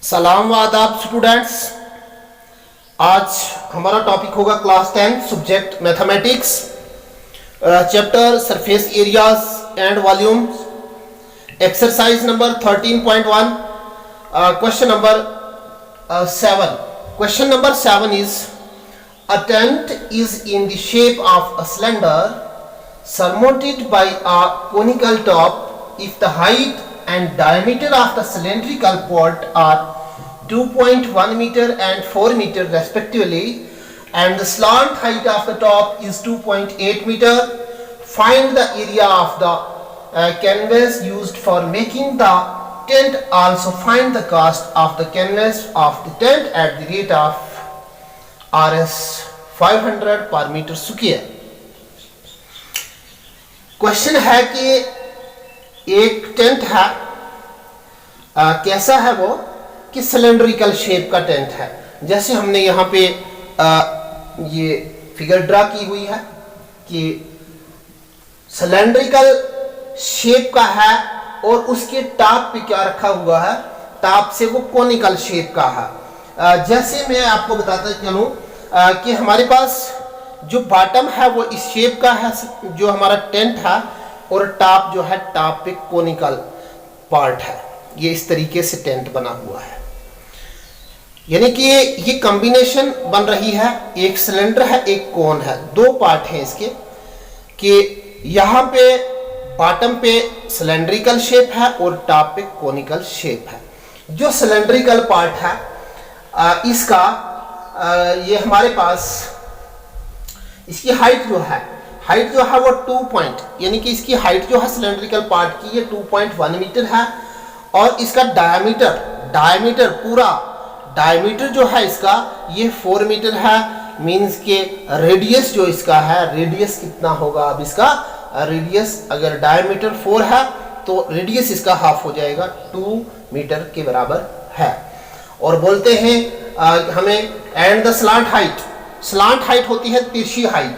सलाम व आदाब स्टूडेंट्स। आज हमारा टॉपिक होगा class 10 subject mathematics, chapter surface areas and volumes, exercise number 13.1, question number 7. Question number 7 is: a tent is in the shape of a cylinder surmounted by a conical top if the height and diameter of the cylindrical part are 2.1 meter and 4 meter respectively, and the slant height of the top is 2.8 meter. Find the area of the canvas used for making the tent. Also find the cost of the canvas of the tent at the rate of Rs 500 per meter square. Question है कि एक tent है, कैसा है वो कि cylindrical shape का tent है। जैसे हमने यहाँ पे ये फिगर ड्रा की हुई है कि सिलेंड्रिकल शेप का है और उसके टॉप पे क्या रखा हुआ है, टॉप से वो कोनिकल शेप का है। जैसे मैं आपको बताता चलूं कि हमारे पास जो बॉटम है वो इस शेप का है जो हमारा टेंट है, और टॉप जो है टॉप पे कोनिकल पार्ट है। ये इस तरीके से टेंट बना हुआ है, यानी कि ये कॉम्बिनेशन बन रही है। एक सिलेंडर है, एक कोन है, दो पार्ट हैं इसके, कि यहाँ पे बॉटम पे सिलेंड्रिकल शेप है और टॉप पे कोनिकल शेप है। जो सिलेंड्रिकल पार्ट है इसका ये हमारे पास इसकी हाइट जो है वो 2 पॉइंट, यानी कि इसकी हाइट जो है सिलेंड्रिकल पार्ट की ये 2.1 मीटर है, और इसका डायमीटर पूरा डायमीटर जो है इसका ये 4 मीटर है। मींस के रेडियस जो इसका है, रेडियस कितना होगा, अब इसका रेडियस अगर डायमीटर 4 है तो रेडियस इसका हाफ हो जाएगा, 2 मीटर के बराबर है। और बोलते हैं हमें एंड द स्लांट हाइट होती है तिरछी हाइट।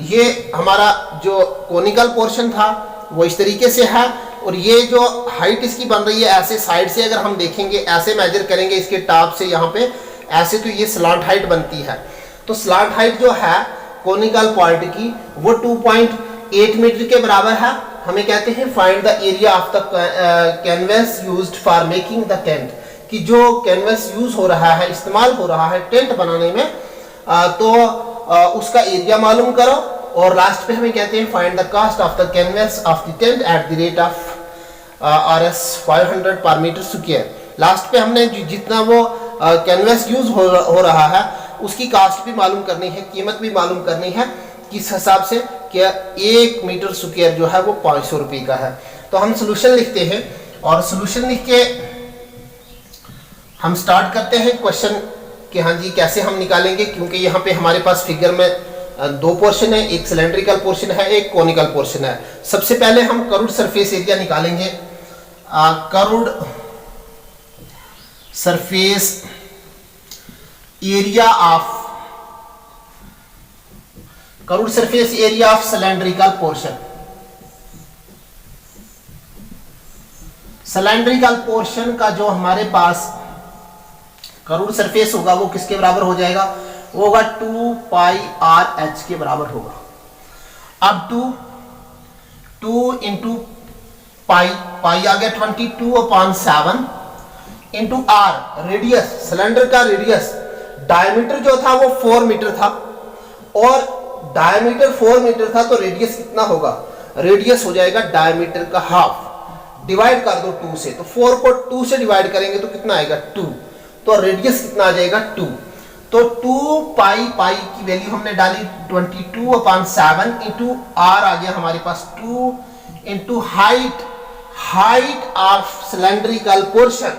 ये हमारा जो कोनिकल पोर्शन था वो इस तरीके से है, और ये जो हाइट इसकी बन रही है ऐसे साइड से अगर हम देखेंगे, ऐसे मेजर करेंगे इसके टॉप से यहाँ पे ऐसे, तो ये स्लांट हाइट बनती है। तो स्लांट हाइट जो है कोनिकल पार्ट की वो 2.8 मीटर के बराबर है। हमें कहते हैं find the area of the canvas used for making the tent, कि जो कैनवस यूज हो रहा है, इस्तेमाल हो रहा है टेंट बनाने में, तो उसका एरिया मालूम करो। और लास्ट पे हमें कहते हैं find the cost of the canvas of the tent at the rate of Rs 500 पर मीटर स्क्वायर। लास्ट पे हमने जितना वो कैनवस यूज हो रहा है उसकी कॉस्ट भी मालूम करनी है, कीमत भी मालूम करनी है, किस हिसाब से कि 1 मीटर स्क्वायर जो है वो 500 रुपये का है। तो हम सोल्यूशन लिखते हैं, और सोल्यूशन लिख के हम स्टार्ट करते हैं क्वेश्चन कि हाँ जी कैसे हम निकालेंगे, क्योंकि यहाँ पे हमारे पास फिगर में दो पोर्शन है, एक सिलेंड्रिकल पोर्शन है, एक कोनिकल पोर्शन है। सबसे पहले हम करूड सरफेस एरिया निकालेंगे। Curved surface area of cylindrical portion. Cylindrical portion का जो हमारे पास करूड सरफेस होगा वो किसके बराबर हो जाएगा, वो होगा 2 पाई आर एच के बराबर होगा। अब 2 इंटू पाई आ गया 22/7 इंटू आर, रेडियस सिलेंडर का रेडियस, डायमीटर जो था वो 4 मीटर था, और डायमीटर 4 मीटर था तो रेडियस कितना होगा, रेडियस हो जाएगा डायमीटर का हाफ। डिवाइड कर दो 2 से, तो 4 को 2 से डिवाइड करेंगे तो कितना आएगा 2, तो रेडियस कितना आ जाएगा 2। तो 2 पाई की वैल्यू हमने डाली 22/7 इंटू आर आ गया हमारे पास 2 into height of cylindrical portion.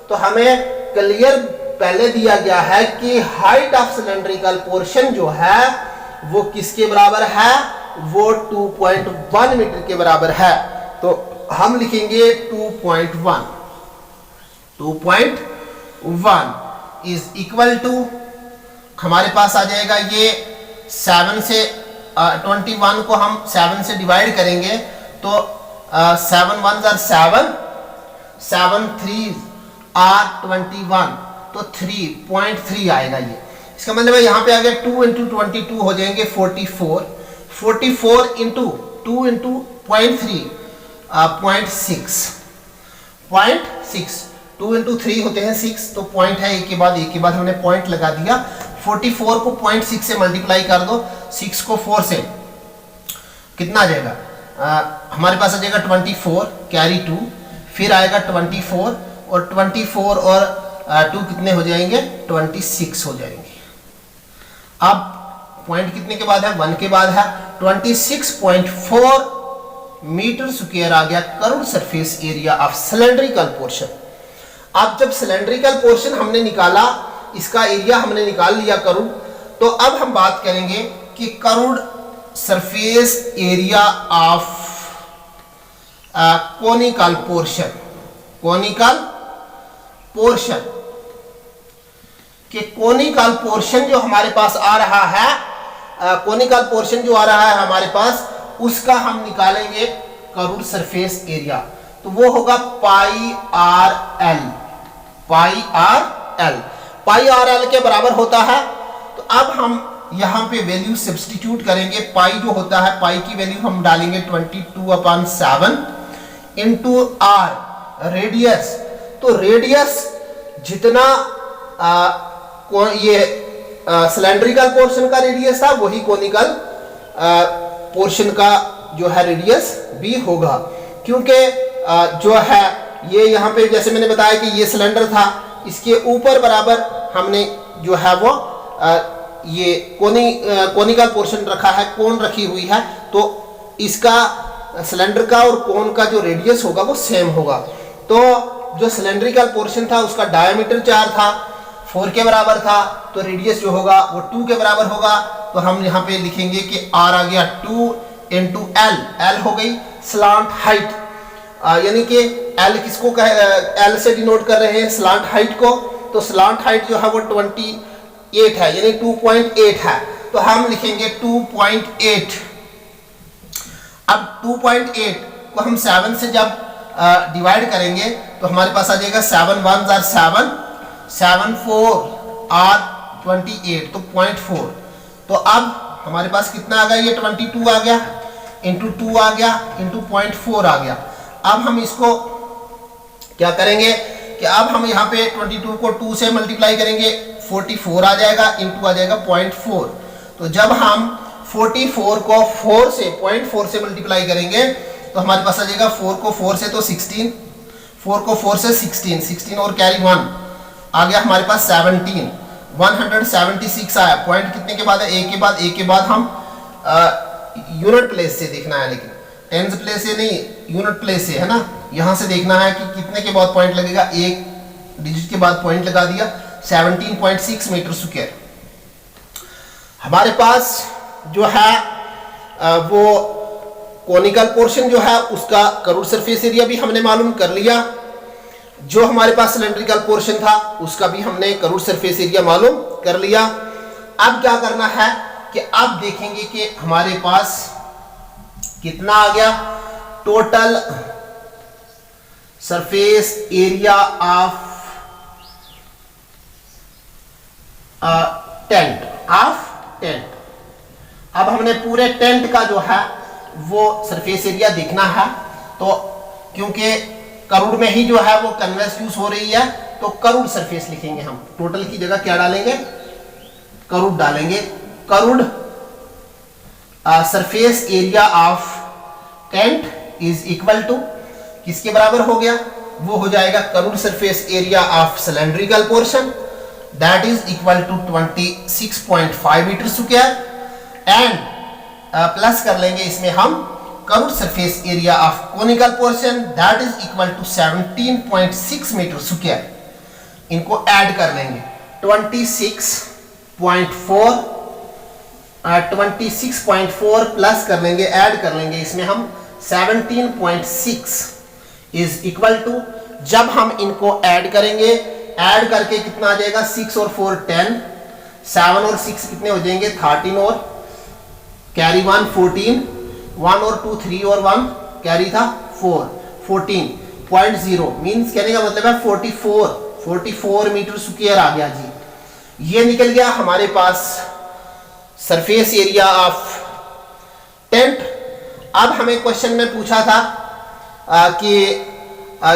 तो हमें क्लियर पहले दिया गया है कि हाइट ऑफ सिलेंड्रिकल पोर्शन जो है वो किसके बराबर है, वो 2.1 मीटर के बराबर है। तो हम लिखेंगे 2.1 इज इक्वल टू, हमारे पास आ जाएगा ये 7 से 21 को हम 7 से डिवाइड करेंगे तो 7 1 7, 7 3 R21 तो 3.3 आएगा ये। इसका मतलब है यहाँ पे आ गया 2 इंटू 22 हो जाएंगे 44, 44 इंटू 2 इंटू 0.3 0.6 2 इंटू 3 होते हैं 6, तो पॉइंट है एक के बाद हमने पॉइंट लगा दिया। 44 को 0.6 से मल्टीप्लाई कर दो, 6 को 4 से कितना आ जाएगा, हमारे पास आ जाएगा 24 कैरी 2, फिर आएगा 24 और 24 और 2 कितने हो जाएंगे 26 हो जाएंगे। अब पॉइंट कितने के बाद है 1 के बाद है 26.4 मीटर स्क्वायर आ गया curved surface area of cylindrical portion. अब जब सिलेंड्रिकल पोर्शन हमने निकाला, इसका एरिया हमने निकाल लिया करुड़, तो अब हम बात करेंगे कि curved surface area of conical portion, conical portion कि कोनिकल पोर्शन जो हमारे पास आ रहा है, कोनिकल पोर्शन जो आ रहा है हमारे पास, उसका हम निकालेंगे करुड़ सरफेस एरिया, तो वो होगा पाई आर एल के बराबर होता है। तो अब हम यहां पे वैल्यू सब्स्टिट्यूट करेंगे। पाई जो होता है, पाई की वैल्यू हम डालेंगे 22/7 इंटू आर रेडियस, तो रेडियस जितना ये सिलेंड्रिकल पोर्शन का रेडियस था वही कोनिकल पोर्शन का जो है रेडियस भी होगा, क्योंकि जो है ये यहाँ पे जैसे मैंने बताया कि ये सिलेंडर था, इसके ऊपर बराबर हमने जो है वो ये कोनिकल पोर्शन रखा है, कोन रखी हुई है, तो इसका सिलेंडर का और कोन का जो रेडियस होगा वो सेम होगा। तो जो सिलेंड्रिकल पोर्शन था उसका डायमीटर 4 था, 4 के बराबर था, तो रेडियस जो होगा वो 2 के बराबर होगा। तो हम यहाँ पे लिखेंगे कि r आ गया 2 इंटू एल हो गई स्लांट हाइट, यानी कि एल किसको एल से डिनोट कर रहे हैं स्लांट हाइट को, तो स्लांट हाइट जो है वो 28 है, यानी 2.8 है, तो हम लिखेंगे 2.8। अब 2.8 को हम 7 से जब डिवाइड करेंगे तो हमारे पास आ जाएगा 7 1 are 7, 7 4 are 28, तो 0.4। तो अब हमारे पास कितना आ गया, ये 22 आ गया इंटू 2 आ गया इंटू 0.4 आ गया। अब हम इसको क्या करेंगे कि अब हम यहाँ पे 22 को 2 से मल्टीप्लाई करेंगे, 44 आ जाएगा इंटू आ जाएगा 0.4। तो जब हम 44 को 4 से 0.4 से मल्टीप्लाई करेंगे तो हमारे पास आ जाएगा 4 को 4 से तो 16, 4 को 4 से 16, 16 और कैरी 1 आ गया हमारे पास 17, 176 आया। पॉइंट कितने के बाद है, एक के बाद हम यूनिट प्लेस से देखना है, लेकिन टेंस प्लेस से नहीं, यूनिट प्लेस से है ना, यहां से देखना है कि कितने के बाद पॉइंट लगेगा, एक डिजिट के बाद पॉइंट लगा दिया, 17.6 मीटर स्क्वायर। हमारे पास जो है वो कोनिकल पोर्शन जो है उसका करुड़ सरफेस एरिया भी हमने मालूम कर लिया, जो हमारे पास सिलेंड्रिकल पोर्शन था उसका भी हमने करुड़ सरफेस एरिया मालूम कर लिया। अब क्या करना है कि अब देखेंगे कि हमारे पास कितना आ गया total surface area of tent. अब हमने पूरे टेंट का जो है वो सरफेस एरिया देखना है, तो क्योंकि करुड़ में ही जो है वो कन्वेक्स यूज हो रही है, तो करुड़ सरफेस लिखेंगे हम। टोटल की जगह क्या डालेंगे, करुड़ डालेंगे। Curved surface area of tent is equal to किसके बराबर हो गया, वो हो जाएगा curved surface area of cylindrical portion, that is equal to 26.5 metre square, and plus कर लेंगे इसमें हम curved surface area of conical portion, that is equal to 17.6 metre square. इनको ऐड कर लेंगे 26.4 प्लस कर लेंगे, ऐड कर लेंगे इसमें हम 17.6 इज इक्वल टू, जब हम इनको ऐड करेंगे, ऐड करके कितना आ जाएगा, 6 और 4 10, 7 और 6 कितने हो जाएंगे 13 और कैरी 1 14, 1 और 2 3 और 1 कैरी था 4, 14.0 मीन्स कहने का मतलब है 44 44 मीटर स्क्वायर आ गया जी। ये निकल गया हमारे पास सरफेस एरिया ऑफ टेंट। अब हमें क्वेश्चन में पूछा था कि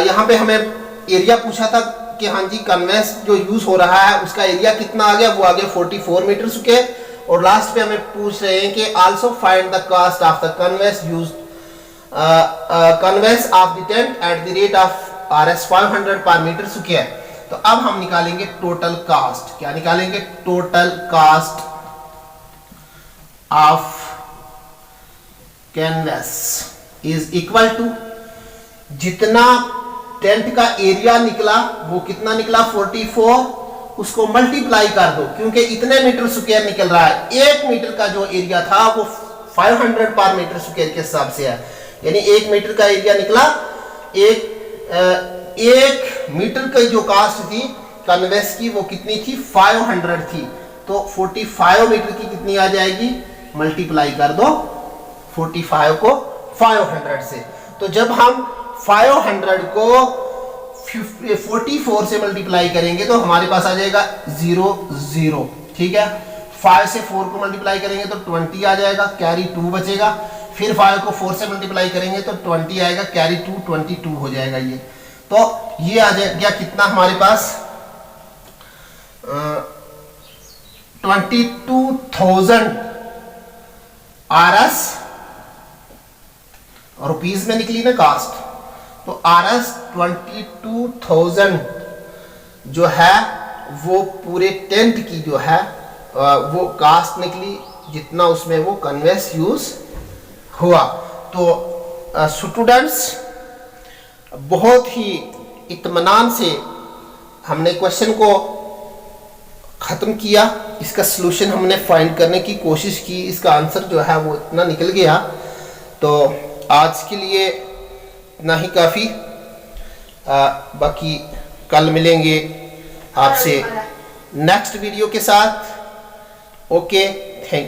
यहाँ पे हमें एरिया पूछा था कि हाँ जी कन्वेंस जो यूज हो रहा है उसका एरिया कितना आ गया, वो आ गया 44 मीटर स्क्वायर। और लास्ट पे हमें पूछ रहे हैं कि also find the cost of the conveyance used conveyance of the tent at the rate of RS 500 पर मीटर स्क्वायर। तो अब हम निकालेंगे टोटल कॉस्ट। क्या निकालेंगे? Total cost of canvas is equal to जितना टेंट का एरिया निकला वो कितना निकला 44, उसको मल्टीप्लाई कर दो क्योंकि इतने मीटर स्क्वायर निकल रहा है। 1 मीटर का जो एरिया था वो 500 पर मीटर स्क्वायर के हिसाब से है, यानी 1 मीटर का एरिया निकला। एक मीटर की जो कास्ट थी कन्वेंस की वो कितनी थी 500 थी। तो 45 मीटर की कितनी आ जाएगी, मल्टीप्लाई कर दो 45 को 500 से। तो जब हम 500 को 44 से मल्टीप्लाई करेंगे तो हमारे पास आ जाएगा 0 0, ठीक है। 5 से 4 को मल्टीप्लाई करेंगे तो 20 आ जाएगा, कैरी 2 बचेगा। फिर 5 को 4 से मल्टीप्लाई करेंगे तो 20 आएगा, कैरी 2 22 हो जाएगा ये। तो ये आ जाएगा कितना हमारे पास 22,000 RS रुपीज में निकली ना कास्ट। तो RS 22,000 जो है वो पूरे टेंट की जो है वो कास्ट निकली जितना उसमें वो कन्वेंस यूज हुआ। तो स्टूडेंट्स बहुत ही इत्मीनान से हमने क्वेश्चन को ख़त्म किया, इसका सलूशन हमने फाइंड करने की कोशिश की, इसका आंसर जो है वो इतना निकल गया। तो आज के लिए इतना ही काफ़ी, बाकी कल मिलेंगे आपसे नेक्स्ट वीडियो के साथ। Okay, thank you.